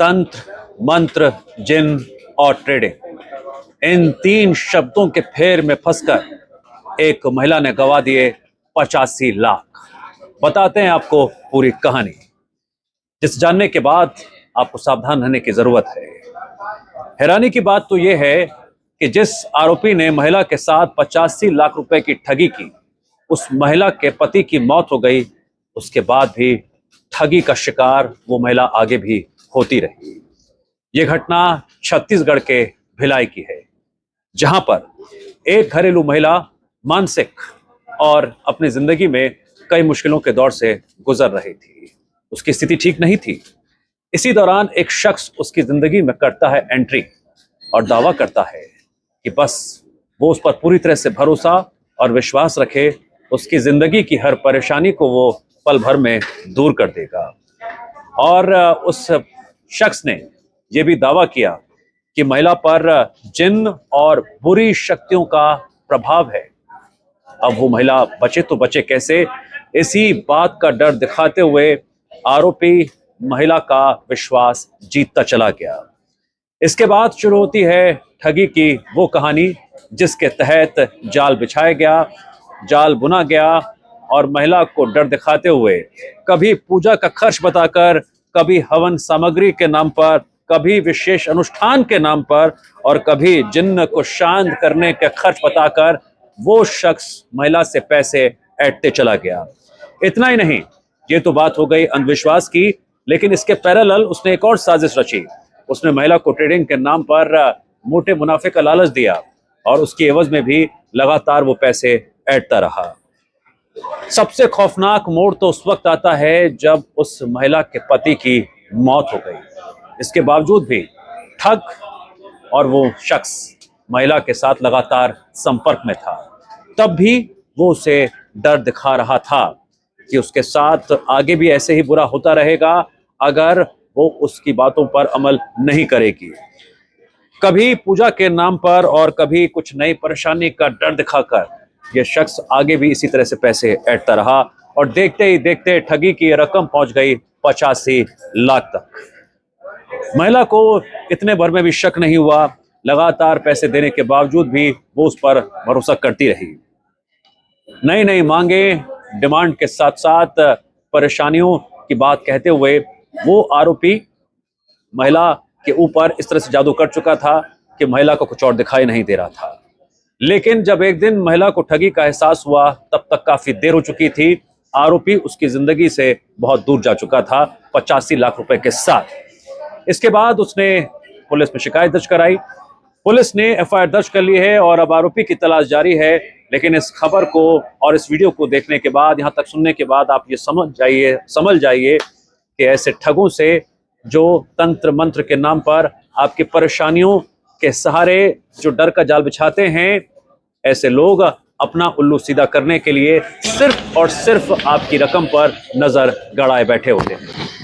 तंत्र, मंत्र, जिन और ट्रेडिंग, इन तीन शब्दों के फेर में फंसकर एक महिला ने गंवा दिए 85 लाख। बताते हैं आपको पूरी कहानी, जिस जानने के बाद आपको सावधान रहने की जरूरत है। हैरानी की बात तो यह है कि जिस आरोपी ने महिला के साथ 85 लाख रुपए की ठगी की, उस महिला के पति की मौत हो गई। उसके बाद भी ठगी का शिकार वो महिला आगे भी होती रही। ये घटना छत्तीसगढ़ के भिलाई की है, जहां पर एक घरेलू महिला मानसिक और अपनी जिंदगी में कई मुश्किलों के दौर से गुजर रही थी। उसकी स्थिति ठीक नहीं थी। इसी दौरान एक शख्स उसकी जिंदगी में करता है एंट्री और दावा करता है कि बस वो उस पर पूरी तरह से भरोसा और विश्वास रखे, उसकी जिंदगी की हर परेशानी को वो पल भर में दूर कर देगा। और उस शख्स ने यह भी दावा किया कि महिला पर जिन और बुरी शक्तियों का प्रभाव है। अब वो महिला बचे तो बचे कैसे, इसी बात का डर दिखाते हुए आरोपी महिला का विश्वास जीतता चला गया। इसके बाद शुरू होती है ठगी की वो कहानी, जिसके तहत जाल बिछाया गया, जाल बुना गया और महिला को डर दिखाते हुए कभी पूजा का खर्च बताकर, कभी हवन सामग्री के नाम पर, कभी विशेष अनुष्ठान के नाम पर और कभी जिन्न को शांत करने के खर्च बताकर वो शख्स महिला से पैसे ऐंठते चला गया। इतना ही नहीं, ये तो बात हो गई अंधविश्वास की, लेकिन इसके पैरेलल उसने एक और साजिश रची। उसने महिला को ट्रेडिंग के नाम पर मोटे मुनाफे का लालच दिया और उसकी एवज में भी लगातार वो पैसे ऐंठता रहा। सबसे खौफनाक मोड़ तो उस वक्त आता है जब उस महिला के पति की मौत हो गई। इसके बावजूद भी ठग और वो शख्स महिला के साथ लगातार संपर्क में था। तब भी वो उसे डर दिखा रहा था कि उसके साथ आगे भी ऐसे ही बुरा होता रहेगा अगर वो उसकी बातों पर अमल नहीं करेगी। कभी पूजा के नाम पर और कभी कुछ नई परेशानी का डर दिखाकर यह शख्स आगे भी इसी तरह से पैसे ऐंठता रहा और देखते ही देखते ठगी की रकम पहुंच गई 85 लाख तक। महिला को इतने भर में भी शक नहीं हुआ। लगातार पैसे देने के बावजूद भी वो उस पर भरोसा करती रही। नई नई मांगे, डिमांड के साथ साथ परेशानियों की बात कहते हुए वो आरोपी महिला के ऊपर इस तरह से जादू कर चुका था कि महिला को कुछ और दिखाई नहीं दे रहा था। लेकिन जब एक दिन महिला को ठगी का एहसास हुआ, तब तक काफी देर हो चुकी थी। आरोपी उसकी जिंदगी से बहुत दूर जा चुका था 85 लाख रुपए के साथ। इसके बाद उसने पुलिस में शिकायत दर्ज कराई। पुलिस ने एफआईआर दर्ज कर ली है और अब आरोपी की तलाश जारी है। लेकिन इस खबर को और इस वीडियो को देखने के बाद, यहाँ तक सुनने के बाद आप ये समझ जाइए कि ऐसे ठगों से जो तंत्र मंत्र के नाम पर आपकी परेशानियों के सहारे जो डर का जाल बिछाते हैं, ऐसे लोग अपना उल्लू सीधा करने के लिए सिर्फ और सिर्फ आपकी रकम पर नजर गड़ाए बैठे होते हैं।